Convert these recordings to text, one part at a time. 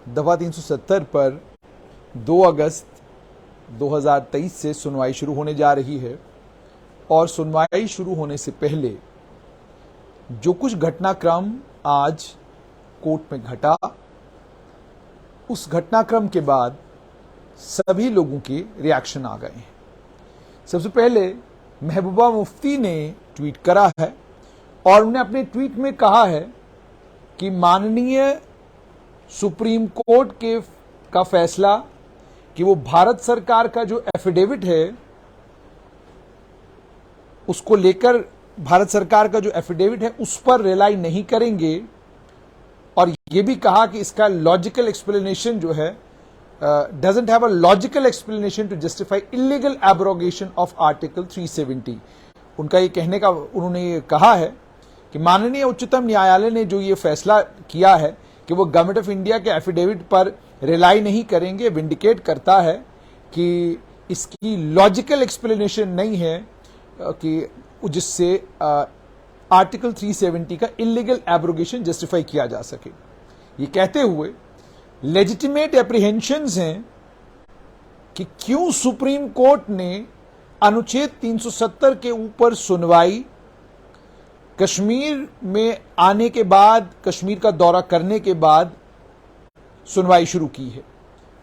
दफा 370 पर 2 अगस्त 2023 से सुनवाई शुरू होने जा रही है और सुनवाई शुरू होने से पहले जो कुछ घटनाक्रम आज कोर्ट में घटा, उस घटनाक्रम के बाद सभी लोगों के रिएक्शन आ गए हैं। सबसे पहले महबूबा मुफ्ती ने ट्वीट करा है और उन्होंने अपने ट्वीट में कहा है कि माननीय सुप्रीम कोर्ट का फैसला कि वो भारत सरकार का जो एफिडेविट है उसको लेकर, भारत सरकार का जो एफिडेविट है उस पर रिलाई नहीं करेंगे और ये भी कहा कि इसका लॉजिकल एक्सप्लेनेशन जो है doesn't have a logical explanation to justify illegal abrogation of article 370। उनका ये कहने का, उन्होंने ये कहा है कि माननीय उच्चतम न्यायालय ने जो ये फैसला किया है कि वो गवर्नमेंट ऑफ इंडिया के एफिडेविट पर रिलाई नहीं करेंगे, विंडिकेट करता है कि इसकी लॉजिकल एक्सप्लेनेशन नहीं है कि जिससे आर्टिकल 370 का इलीगल एब्रोगेशन जस्टिफाई किया जा सके। ये कहते हुए लेजिटिमेट एप्रीहेंशंस हैं कि क्यों सुप्रीम कोर्ट ने अनुच्छेद 370 के ऊपर सुनवाई कश्मीर में आने के बाद, कश्मीर का दौरा करने के बाद सुनवाई शुरू की है।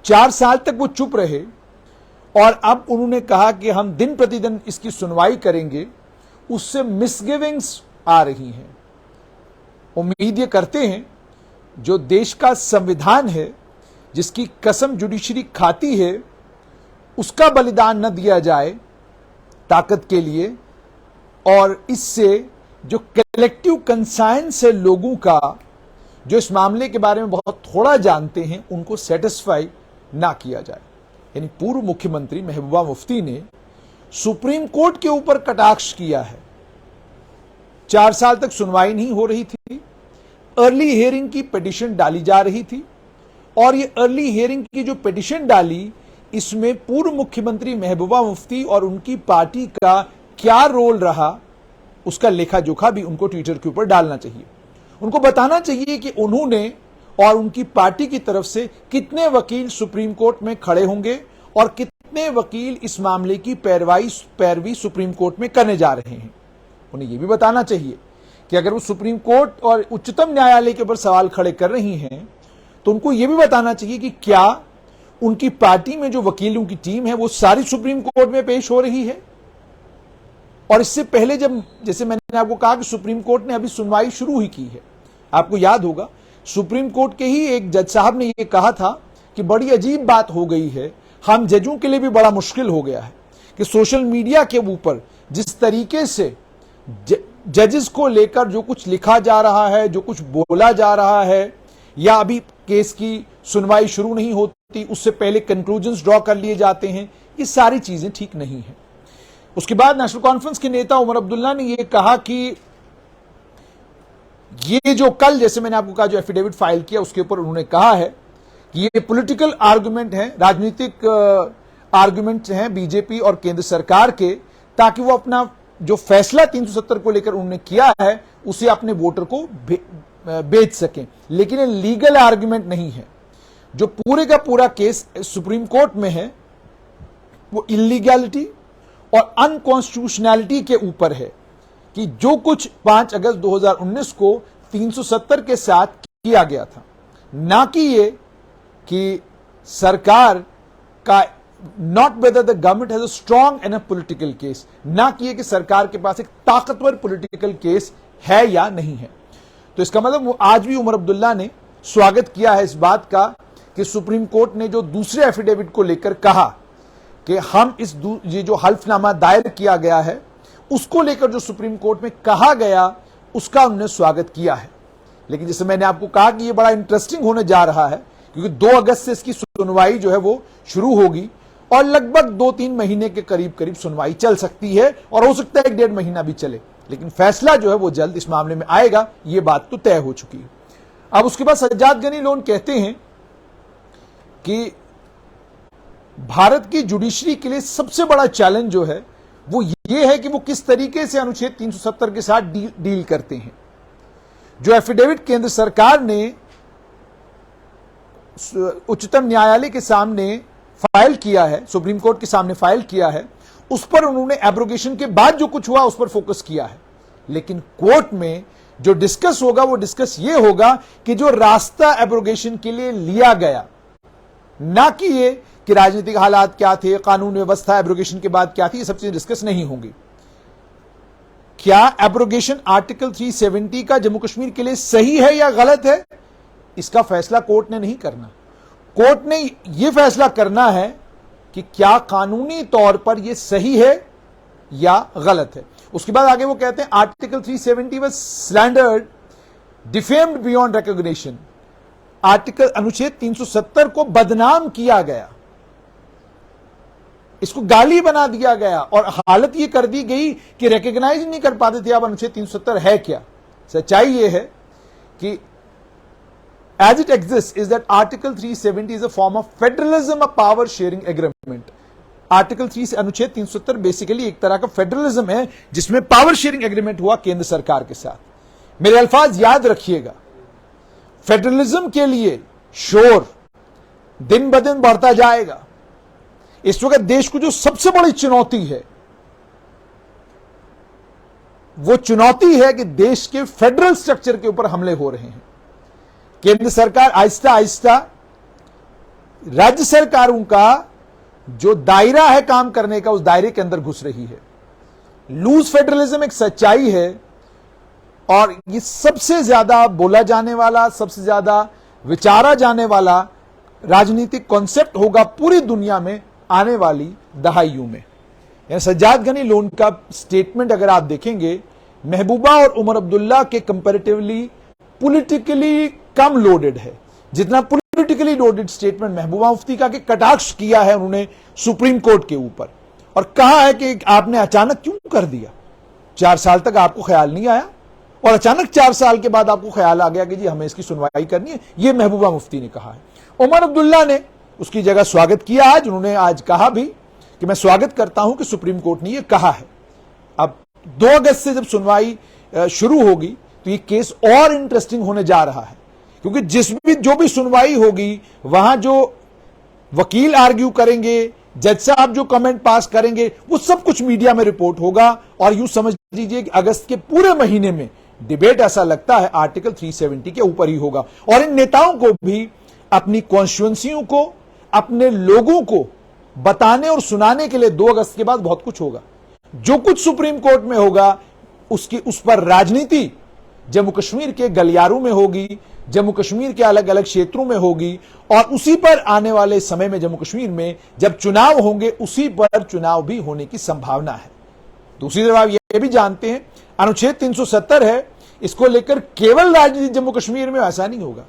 4 साल तक वो चुप रहे और अब उन्होंने कहा कि हम दिन प्रतिदिन इसकी सुनवाई करेंगे, उससे मिसगिविंग्स आ रही हैं। उम्मीद ये करते हैं जो देश का संविधान है, जिसकी कसम जुडिशरी खाती है, उसका बलिदान न दिया जाए ताकत के लिए और इससे जो कलेक्टिव कंसाइंस है लोगों का, जो इस मामले के बारे में बहुत थोड़ा जानते हैं, उनको सेटिस्फाई ना किया जाए। यानी पूर्व मुख्यमंत्री महबूबा मुफ्ती ने सुप्रीम कोर्ट के ऊपर कटाक्ष किया है। 4 साल तक सुनवाई नहीं हो रही थी, अर्ली हियरिंग की पिटीशन डाली जा रही थी और ये अर्ली हियरिंग की जो पिटीशन डाली, इसमें पूर्व मुख्यमंत्री महबूबा मुफ्ती और उनकी पार्टी का क्या रोल रहा, उसका लेखा जोखा भी उनको ट्विटर के ऊपर डालना चाहिए। उनको बताना चाहिए कि उन्होंने और उनकी पार्टी की तरफ से कितने वकील सुप्रीम कोर्ट में खड़े होंगे और कितने वकील इस मामले की पैरवी सुप्रीम कोर्ट में करने जा रहे हैं। उन्हें यह भी बताना चाहिए कि अगर वो सुप्रीम कोर्ट और उच्चतम न्यायालय के ऊपर सवाल खड़े कर रही हैं तो उनको यह भी बताना चाहिए कि क्या उनकी पार्टी में जो वकीलों की टीम है वो सारी सुप्रीम कोर्ट में पेश हो रही है। और इससे पहले जैसे मैंने आपको कहा कि सुप्रीम कोर्ट ने अभी सुनवाई शुरू ही की है, आपको याद होगा सुप्रीम कोर्ट के ही एक जज साहब ने यह कहा था कि बड़ी अजीब बात हो गई है, हम जजों के लिए भी बड़ा मुश्किल हो गया है कि सोशल मीडिया के ऊपर जिस तरीके से जजेस को लेकर जो कुछ लिखा जा रहा है, जो कुछ बोला जा रहा है, या अभी केस की सुनवाई शुरू नहीं होती उससे पहले कंक्लूजन्स ड्रॉ कर लिए जाते हैं, ये सारी चीजें ठीक नहीं है। उसके बाद नेशनल कॉन्फ्रेंस के नेता उमर अब्दुल्ला ने यह कहा कि ये जो कल, जैसे मैंने आपको कहा, जो एफिडेविट फाइल किया उसके ऊपर उन्होंने कहा है कि ये पॉलिटिकल आर्गुमेंट हैं, राजनीतिक आर्गुमेंट हैं बीजेपी और केंद्र सरकार के, ताकि वो अपना जो फैसला 370 को लेकर उन्होंने किया है उसे अपने वोटर को बेच सकें। लेकिन ये लीगल आर्गुमेंट नहीं है। जो पूरे का पूरा केस सुप्रीम कोर्ट में है वो इलीगैलिटी और अनकॉन्स्टिट्यूशनैलिटी के ऊपर है कि जो कुछ 5 अगस्त 2019 को 370 के साथ किया गया था, ना कि ये कि सरकार का, not whether the government has a strong and a political case, ना कि ये कि सरकार के पास एक ताकतवर पॉलिटिकल केस है या नहीं है। तो इसका मतलब आज भी उमर अब्दुल्ला ने स्वागत किया है इस बात का कि सुप्रीम कोर्ट ने जो दूसरे एफिडेविट को लेकर कहा कि हम ये जो हल्फनामा दायर किया गया है उसको लेकर जो सुप्रीम कोर्ट में कहा गया उसका उन्होंने स्वागत किया है। लेकिन जैसे मैंने आपको कहा कि ये बड़ा इंटरेस्टिंग होने जा रहा है क्योंकि 2 अगस्त से इसकी सुनवाई जो है वो शुरू होगी और लगभग 2-3 महीने के करीब सुनवाई चल सकती है और हो सकता है 1-1.5 महीना भी चले, लेकिन फैसला जो है वो जल्द इस मामले में आएगा, ये बात तो तय हो चुकी है। अब उसके बाद सज्जाद गनी लोन कहते हैं कि भारत की जुडिशरी के लिए सबसे बड़ा चैलेंज जो है वो ये है कि वो किस तरीके से अनुच्छेद 370 के साथ डील करते हैं। जो एफिडेविट केंद्र सरकार ने उच्चतम न्यायालय के सामने फाइल किया है, सुप्रीम कोर्ट के सामने फाइल किया है, उस पर उन्होंने एब्रोगेशन के बाद जो कुछ हुआ उस पर फोकस किया है। लेकिन कोर्ट में जो डिस्कस होगा वो डिस्कस ये होगा कि जो रास्ता एब्रोगेशन के लिए लिया गया, ना कि ये कि राजनीतिक हालात क्या थे, कानून व्यवस्था एब्रोगेशन के बाद क्या थी, ये सब चीजें डिस्कस नहीं होंगी। क्या एब्रोगेशन आर्टिकल 370 का जम्मू कश्मीर के लिए सही है या गलत है, इसका फैसला कोर्ट ने नहीं करना। कोर्ट ने यह फैसला करना है कि क्या कानूनी तौर पर यह सही है या गलत है। उसके बाद आगे वो कहते हैं article 370 was slandered, defamed beyond recognition. Article अनुच्छेद 370 को बदनाम किया गया, इसको गाली बना दिया गया और हालत यह कर दी गई कि रिकॉग्नाइज नहीं कर पाते थे अब अनुच्छेद 370 है क्या। सच्चाई यह है कि as it exists is that article 370 is a form of federalism, a power sharing agreement. Article 3 से अनुच्छेद 370 बेसिकली एक तरह का फेडरलिज्म है जिसमें पावर शेयरिंग एग्रीमेंट हुआ केंद्र सरकार के साथ। मेरे अल्फाज याद रखिएगा, फेडरलिज्म के लिए शोर दिन ब दिन बढ़ता जाएगा। इस वक्त देश को जो सबसे बड़ी चुनौती है वो चुनौती है कि देश के फेडरल स्ट्रक्चर के ऊपर हमले हो रहे हैं। केंद्र सरकार आहिस्ता आहिस्ता राज्य सरकारों का जो दायरा है काम करने का, उस दायरे के अंदर घुस रही है। लूज फेडरलिज्म एक सच्चाई है और ये सबसे ज्यादा बोला जाने वाला, सबसे ज्यादा विचारा जाने वाला राजनीतिक कॉन्सेप्ट होगा पूरी दुनिया में आने वाली दहाइयों में। सज्जाद गनी लोन का स्टेटमेंट अगर आप देखेंगे, महबूबा और उमर अब्दुल्ला के कंपैरेटिवली पॉलिटिकली कम लोडेड है। जितना politically loaded statement Mehbooba Mufti का के कटाक्ष किया है उन्होंने सुप्रीम कोर्ट के ऊपर, और कहा है कि आपने अचानक क्यों कर दिया, 4 साल तक आपको ख्याल नहीं आया और अचानक 4 साल के बाद आपको ख्याल आ गया कि जी हमें इसकी सुनवाई करनी है। यह महबूबा मुफ्ती ने कहा है। उमर अब्दुल्ला ने उसकी जगह स्वागत किया। आज उन्होंने आज कहा भी कि मैं स्वागत करता हूं कि सुप्रीम कोर्ट ने यह कहा है। अब 2 अगस्त से जब सुनवाई शुरू होगी तो यह केस और इंटरेस्टिंग होने जा रहा है, क्योंकि जो भी सुनवाई होगी वहां जो वकील आर्ग्यू करेंगे, जज साहब जो कमेंट पास करेंगे, वो सब कुछ मीडिया में रिपोर्ट होगा। और यूं समझ लीजिए कि अगस्त के पूरे महीने में डिबेट ऐसा लगता है आर्टिकल 370 के ऊपर ही होगा। और इन नेताओं को भी अपनी कॉन्स्टिट्यूएंसियों को, अपने लोगों को बताने और सुनाने के लिए 2 अगस्त के बाद बहुत कुछ होगा। जो कुछ सुप्रीम कोर्ट में होगा उस पर राजनीति जम्मू कश्मीर के गलियारों में होगी, जम्मू कश्मीर के अलग अलग क्षेत्रों में होगी, और उसी पर आने वाले समय में जम्मू कश्मीर में जब चुनाव होंगे उसी पर चुनाव भी होने की संभावना है। दूसरी तरफ आप यह भी जानते हैं अनुच्छेद 370 है, इसको लेकर केवल राजनीति जम्मू कश्मीर में ऐसा नहीं होगा,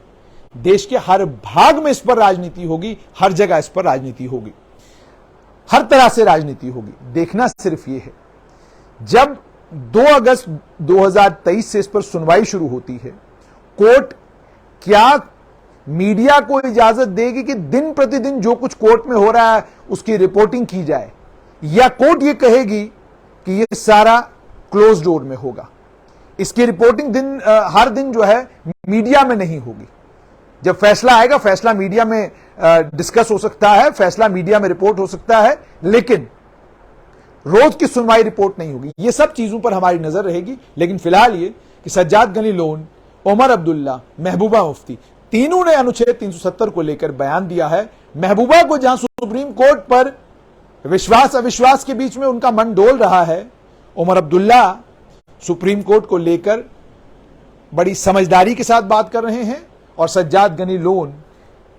देश के हर भाग में इस पर राजनीति होगी, हर जगह इस पर राजनीति होगी, हर तरह से राजनीति होगी। देखना सिर्फ यह है, जब 2 अगस्त 2023 से इस पर सुनवाई शुरू होती है, कोर्ट क्या मीडिया को इजाजत देगी कि दिन प्रतिदिन जो कुछ कोर्ट में हो रहा है उसकी रिपोर्टिंग की जाए, या कोर्ट यह कहेगी कि यह सारा क्लोज डोर में होगा, इसकी रिपोर्टिंग हर दिन जो है मीडिया में नहीं होगी। जब फैसला आएगा, फैसला मीडिया में डिस्कस हो सकता है, फैसला मीडिया में रिपोर्ट हो सकता है, लेकिन रोज की सुनवाई रिपोर्ट नहीं होगी। ये सब चीजों पर हमारी नजर रहेगी। लेकिन फिलहाल ये कि सज्जाद गनी लोन, उमर अब्दुल्ला, महबूबा मुफ्ती तीनों ने अनुच्छेद 370 को लेकर बयान दिया है। महबूबा को जहां सुप्रीम कोर्ट पर विश्वास अविश्वास के बीच में उनका मन डोल रहा है, उमर अब्दुल्ला सुप्रीम कोर्ट को लेकर बड़ी समझदारी के साथ बात कर रहे हैं, और Sajjad Gani Lone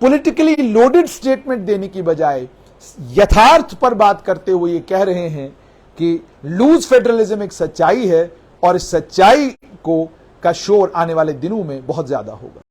politically loaded statement देने की बजाय यथार्थ पर बात करते हुए ये कह रहे हैं कि लूज फेडरलिज्म एक सच्चाई है और इस सच्चाई का शोर आने वाले दिनों में बहुत ज्यादा होगा।